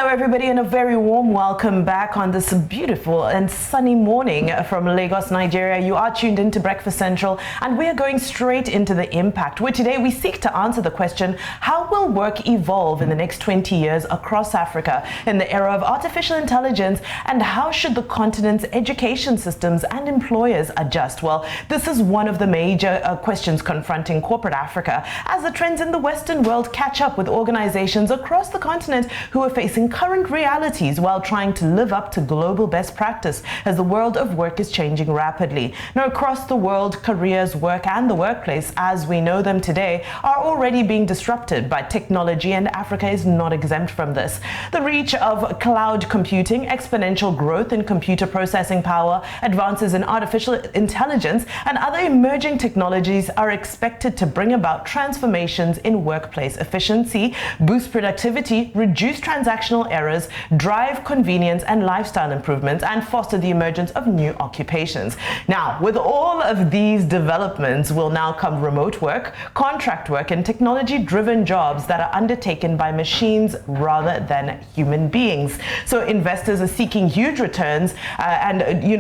Hello everybody and a very warm welcome back on this beautiful and sunny morning from Lagos, Nigeria. You are tuned into Breakfast Central and we are going straight into the impact, where today we seek to answer the question, how will work evolve in the next 20 years across Africa in the era of artificial intelligence, and how should the continent's education systems and employers adjust? Well, this is one of the major questions confronting corporate Africa as the trends in the Western world catch up with organizations across the continent who are facing current realities while trying to live up to global best practice as the world of work is changing rapidly. Now, across the world, careers, work, and the workplace as we know them today are already being disrupted by technology, and Africa is not exempt from this. The reach of cloud computing, exponential growth in computer processing power, advances in artificial intelligence, and other emerging technologies are expected to bring about transformations in workplace efficiency, boost productivity, reduce transactional errors, drive convenience and lifestyle improvements, and foster the emergence of new occupations. Now, with all of these developments will now come remote work, contract work, and technology-driven jobs that are undertaken by machines rather than human beings. So investors are seeking huge returns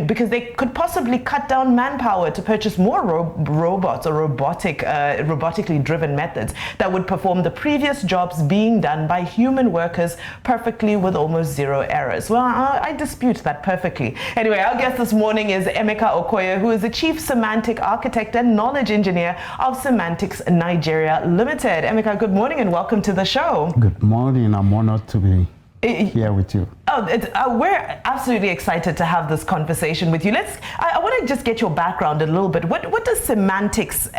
because they could possibly cut down manpower to purchase more robots or robotically driven methods that would perform the previous jobs being done by human workers perfectly with almost zero errors. Well, I dispute that perfectly. Anyway, our guest this morning is Emeka Okoye, who is the Chief Semantic Architect and Knowledge Engineer of Cymantiks Nigeria Limited. Emeka, good morning and welcome to the show. Good morning. I'm honored to be here with you. We're absolutely excited to have this conversation with you. I want to just get your background a little bit. What does Cymantiks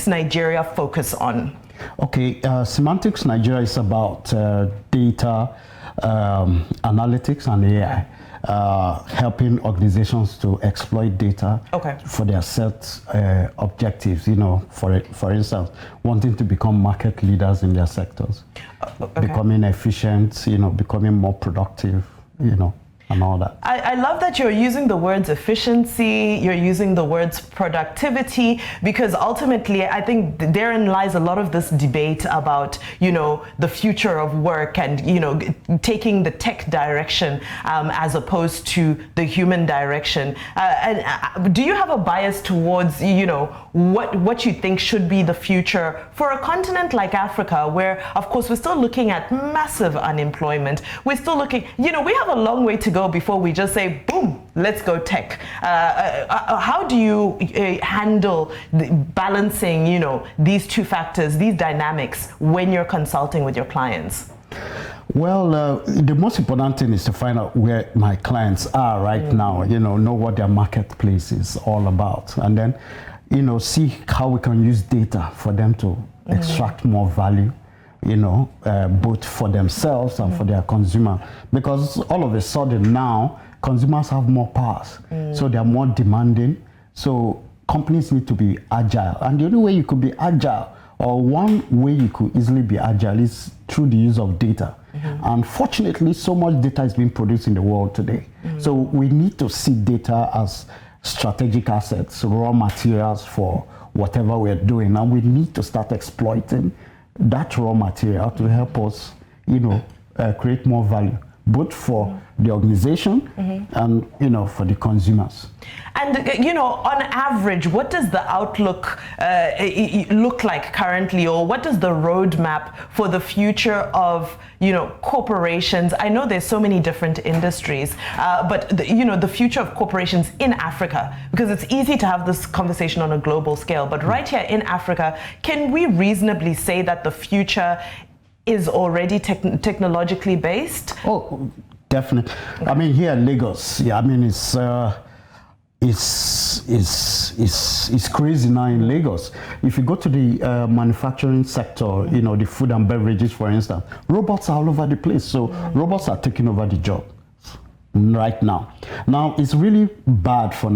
Nigeria focus on? Okay, Cymantiks Nigeria is about data analytics and AI, helping organizations to exploit data for their set objectives. You know, for instance, wanting to become market leaders in their sectors, becoming efficient, becoming more productive, and all that. I love that you're using the words efficiency, you're using the words productivity, because ultimately I think therein lies a lot of this debate about, the future of work and, taking the tech direction as opposed to the human direction. Do you have a bias towards, what you think should be the future for a continent like Africa, where, of course, we're still looking at massive unemployment. We're still looking, we have a long way to go before we just say, boom, let's go tech. How do you handle balancing, these two factors, these dynamics, when you're consulting with your clients? Well, the most important thing is to find out where my clients are right now, know what their marketplace is all about. And then, see how we can use data for them to extract more value, both for themselves and for their consumer. Because all of a sudden now, consumers have more powers. So they're more demanding. So companies need to be agile. And the only way you could be agile, or one way you could easily be agile, is through the use of data. Unfortunately, so much data is being produced in the world today. So we need to see data as strategic assets, raw materials for whatever we're doing. And we need to start exploiting that raw material to help us, create more value, both for the organization and, for the consumers. And, on average, what does the outlook look like currently, or what is the roadmap for the future of, corporations? I know there's so many different industries, but, the future of corporations in Africa, because it's easy to have this conversation on a global scale, but right here in Africa, can we reasonably say that the future is already technologically based? Oh, definitely. I mean, here in Lagos, it's crazy now in Lagos. If you go to the manufacturing sector, the food and beverages, for instance, robots are all over the place. So robots are taking over the job right now. Now, it's really bad for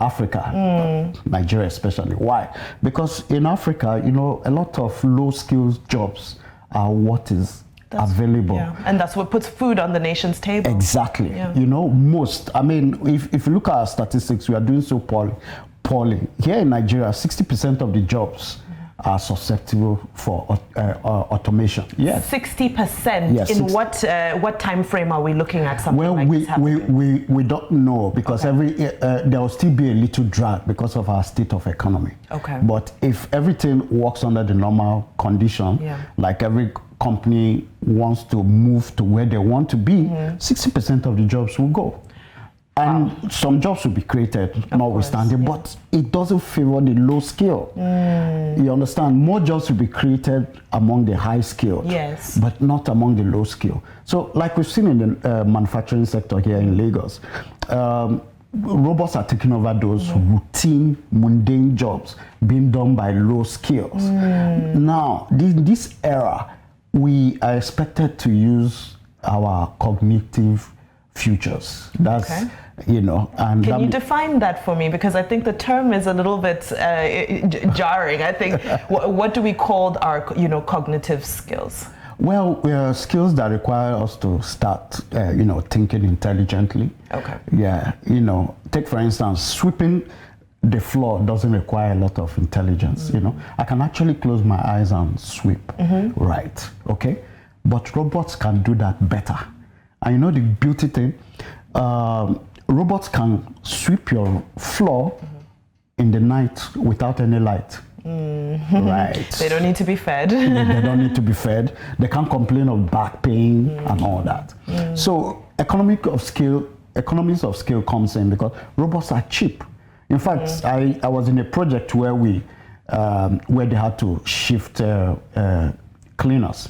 Africa, Nigeria especially. Why? Because in Africa, a lot of low-skilled jobs are what is available. Yeah. And that's what puts food on the nation's table. Exactly. Yeah. Most, if you look at our statistics, we are doing so poorly. Here in Nigeria, 60% of the jobs are susceptible for automation. Yes. 60%. Yes, in what time frame are we looking at? Something well, like this happening? we don't know, because there will still be a little drag because of our state of economy. Okay. But if everything works under the normal condition, like every company wants to move to where they want to be, 60% of the jobs will go. And some jobs will be created, notwithstanding, but it doesn't favor the low skill. You understand? More jobs will be created among the high skilled, but not among the low skill. So, like we've seen in the manufacturing sector here in Lagos, robots are taking over those routine, mundane jobs being done by low skills. Now, this era, we are expected to use our cognitive futures. That's you know, and can you define that for me, because I think the term is a little bit jarring. I think what do we call our cognitive skills? Well, skills that require us to start thinking intelligently. Okay. Yeah, take for instance, sweeping the floor doesn't require a lot of intelligence. I can actually close my eyes and sweep, right? Okay, but robots can do that better. And the beauty thing, robots can sweep your floor in the night without any light. Right. They don't need to be fed. They don't need to be fed. They can't complain of back pain and all that. So economies of scale comes in because robots are cheap. In fact, I was in a project where where they had to shift cleaners.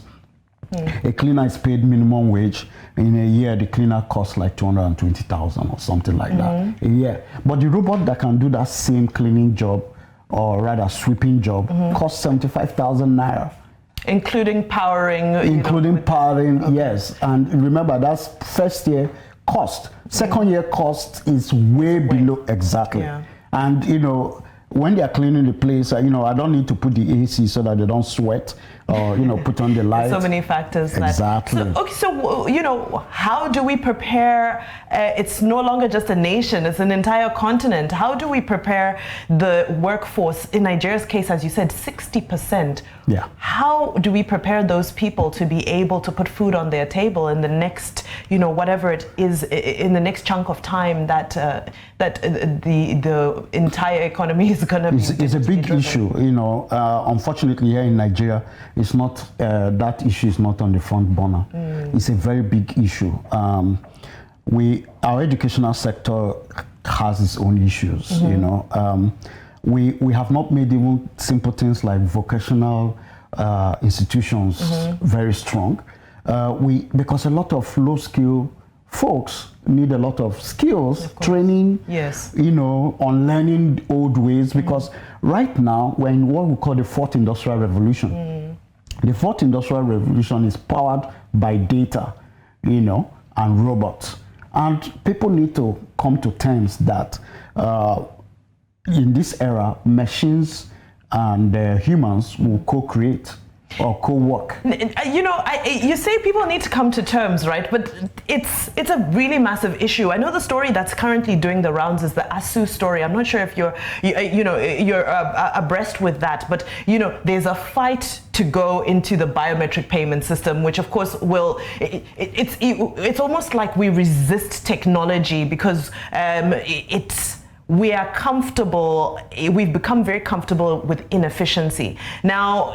A cleaner is paid minimum wage. In a year, the cleaner costs like 220,000 or something like that a year. But the robot that can do that same cleaning job, or rather sweeping job, costs 75,000 naira. Including powering. Powering, yes. And remember, that's first year cost. Second year cost is way below exactly. Yeah. And when they are cleaning the place, I don't need to put the AC so that they don't sweat, or put on the lights. So many factors. Exactly. So how do we prepare? It's no longer just a nation; it's an entire continent. How do we prepare the workforce? In Nigeria's case, as you said, 60%. Yeah. How do we prepare those people to be able to put food on their table in the next, whatever it is, in the next chunk of time that the entire economy is going to be? It's a big issue. Unfortunately, here in Nigeria, it's not that issue is not on the front burner. It's a very big issue. Our educational sector has its own issues. We have not made even simple things like vocational institutions very strong. Because a lot of low skill folks need a lot of skills, training, on learning old ways, because right now we're in what we call the fourth industrial revolution. The fourth industrial revolution is powered by data, and robots. And people need to come to terms that in this era, machines and humans will co-create or co-work. You say people need to come to terms, right? But it's a really massive issue. I know the story that's currently doing the rounds is the ASU story. I'm not sure if you're abreast with that, but there's a fight to go into the biometric payment system, which of course it's almost like we resist technology because we've become very comfortable with inefficiency. Now,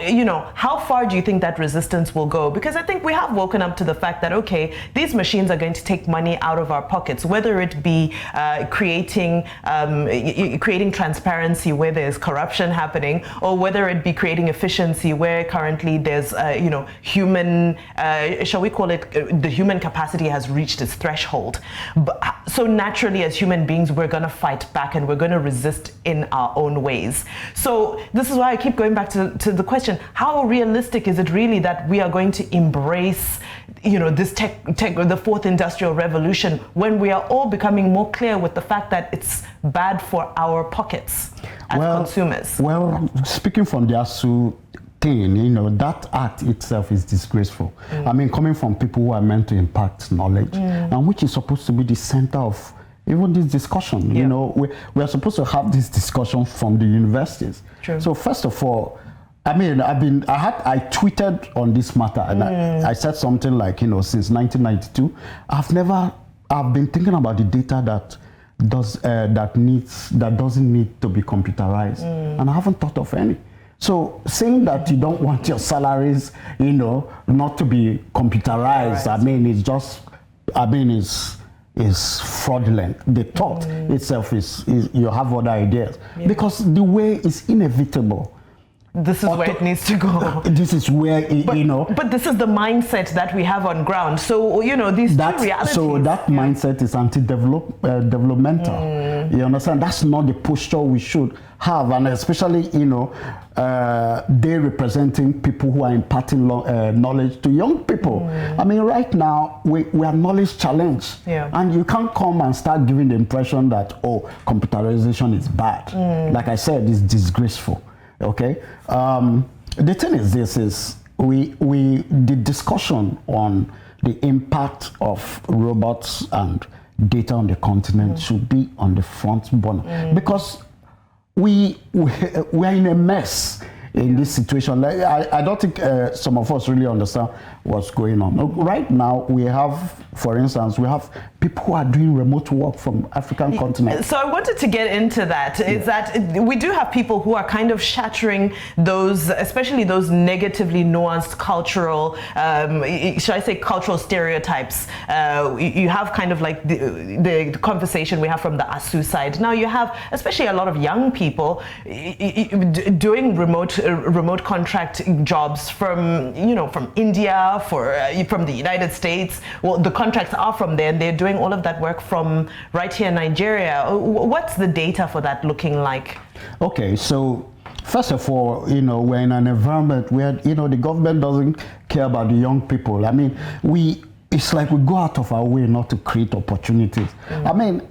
how far do you think that resistance will go? Because I think we have woken up to the fact that, okay, these machines are going to take money out of our pockets, whether it be creating transparency where there's corruption happening, or whether it be creating efficiency where currently there's, human, shall we call it, the human capacity has reached its threshold. So naturally, as human beings, we're going to fight back and we're going to resist in our own ways. So this is why I keep going back to the question, how realistic is it really that we are going to embrace this the fourth industrial revolution when we are all becoming more clear with the fact that it's bad for our pockets as consumers? Well, speaking from the ASU thing, that act itself is disgraceful. I mean, coming from people who are meant to impact knowledge, and which is supposed to be the center of even this discussion. We are supposed to have this discussion from the universities. True. So first of all, I mean, I tweeted on this matter, and I said something like, since 1992, I've been thinking about the data that doesn't need to be computerized, and I haven't thought of any. So saying that you don't want your salaries, not to be computerized, is fraudulent. The thought itself is you have other ideas, because the way is inevitable. This is where it needs to go. This is where But this is the mindset that we have on ground. So these two realities. So that mindset is anti-developmental. You understand? That's not the posture we should have, and especially they representing people who are imparting knowledge to young people. I mean, right now we are knowledge challenged, and you can't come and start giving the impression that computerization is bad. Like I said, it's disgraceful. Okay, the thing is, the discussion on the impact of robots and data on the continent should be on the front burner, because we are in a mess in this situation. I don't think some of us really understand what's going on. Right now, we have, for instance, people who are doing remote work from African continent. So I wanted to get into that, is that we do have people who are kind of shattering those, especially those negatively nuanced cultural, should I say cultural stereotypes. You have kind of like the conversation we have from the ASU side. Now you have, especially a lot of young people doing remote contract jobs from India, from the United States. Well, the contracts are from there, and they're doing all of that work from right here in Nigeria. What's the data for that looking like? Okay, so first of all, we're in an environment where the government doesn't care about the young people. I mean, it's like we go out of our way not to create opportunities. I mean,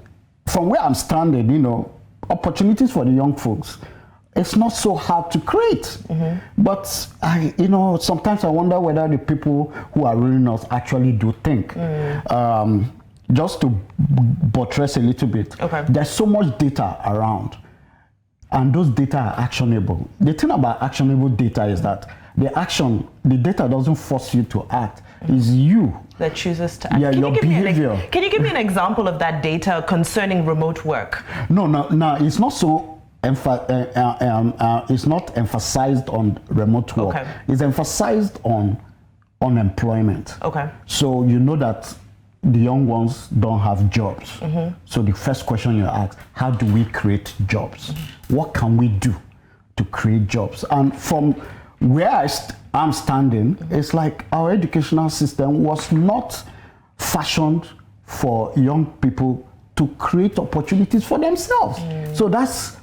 from where I'm standing, opportunities for the young folks, it's not so hard to create. But sometimes I wonder whether the people who are ruling us actually do think. Just to buttress a little bit, there's so much data around, and those data are actionable. The thing about actionable data is that the data doesn't force you to act. It's you that chooses to act. Yeah, your behavior. Can you give me an example of that data concerning remote work? No, it's not so. It's not emphasized on remote work. It's emphasized on unemployment. So that the young ones don't have jobs. So the first question you ask, how do we create jobs? What can we do to create jobs? And from where I'm standing, it's like our educational system was not fashioned for young people to create opportunities for themselves. So that's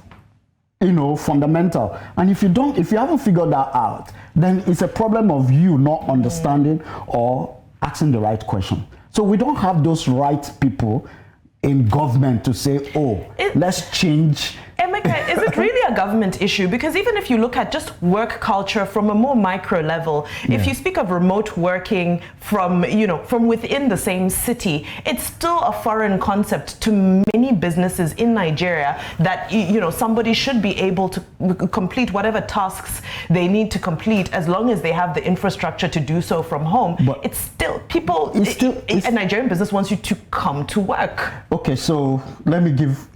fundamental. And if you haven't figured that out, then it's a problem of you not understanding or asking the right question. So we don't have those right people in government to say, let's change. Emeka, is it really a government issue? Because even if you look at just work culture from a more micro level, if you speak of remote working from within the same city, it's still a foreign concept to many businesses in Nigeria that, somebody should be able to complete whatever tasks they need to complete as long as they have the infrastructure to do so from home. But it's still a Nigerian business wants you to come to work. Okay, so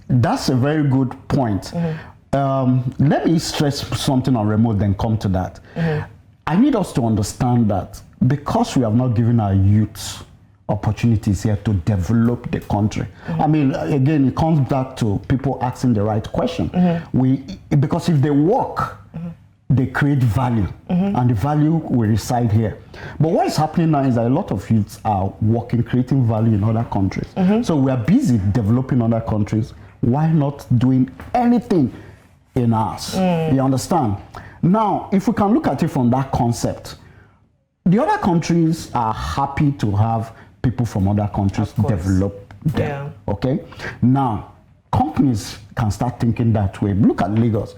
that's a very good point. Let me stress something on remote, then come to that. I need us to understand that because we have not given our youths opportunities here to develop the country. I mean, again, it comes back to people asking the right question. Because if they work, they create value, and the value will reside here. But what is happening now is that a lot of youths are working, creating value in other countries. So we are busy developing other countries. Why not doing anything in ours? You understand? Now, if we can look at it from that concept, the other countries are happy to have people from other countries develop them. Okay? Now, companies can start thinking that way. Look at Lagos.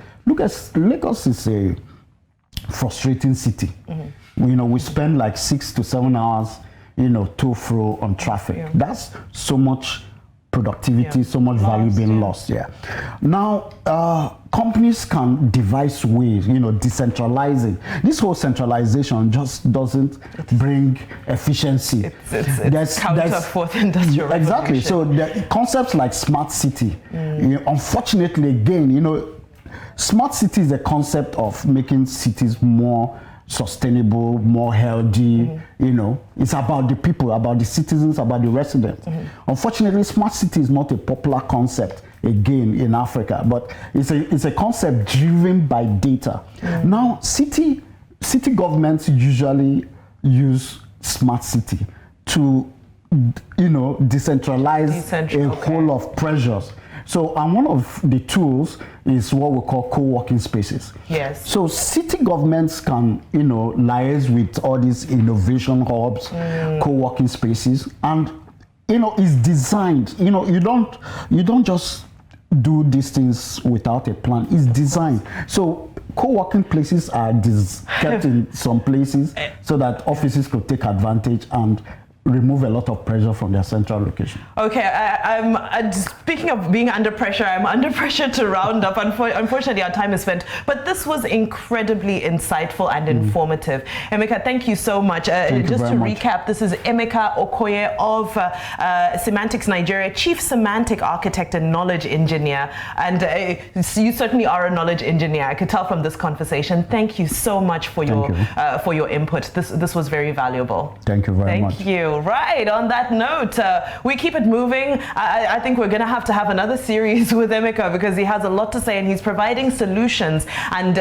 Lagos is a frustrating city. We spend like 6 to 7 hours, to fro on traffic. That's so much productivity, so much value being lost. Yeah. Now, companies can devise ways, decentralizing. This whole centralization just doesn't bring efficiency. It's counter fourth industrial revolution. Exactly. So the concepts like smart city, unfortunately, again, smart city is a concept of making cities more sustainable, more healthy. It's about the people, about the citizens, about the residents. Unfortunately, smart city is not a popular concept again in Africa, but it's a concept driven by data. Now, city governments usually use smart city to decentralize a whole of pressures. So, and one of the tools is what we call co-working spaces. Yes. So city governments can, liaise with all these innovation hubs, co-working spaces, and it's designed. You don't just do these things without a plan. It's designed. So co-working places are kept in some places so that offices could take advantage and remove a lot of pressure from their central location. Okay, I'm speaking of being under pressure, I'm under pressure to round up. Unfortunately, our time is spent, but this was incredibly insightful and informative. Emeka, thank you so much. Just to recap, this is Emeka Okoye of Cymantiks Nigeria, Chief Semantic Architect and Knowledge Engineer. And you certainly are a knowledge engineer. I could tell from this conversation. Thank you so much for your input. This was very valuable. Thank you very much. Thank you. Right, on that note, we keep it moving. I think we're going to have another series with Emeka because he has a lot to say and he's providing solutions and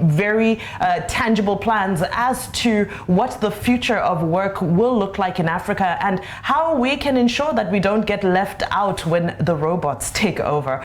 very tangible plans as to what the future of work will look like in Africa and how we can ensure that we don't get left out when the robots take over.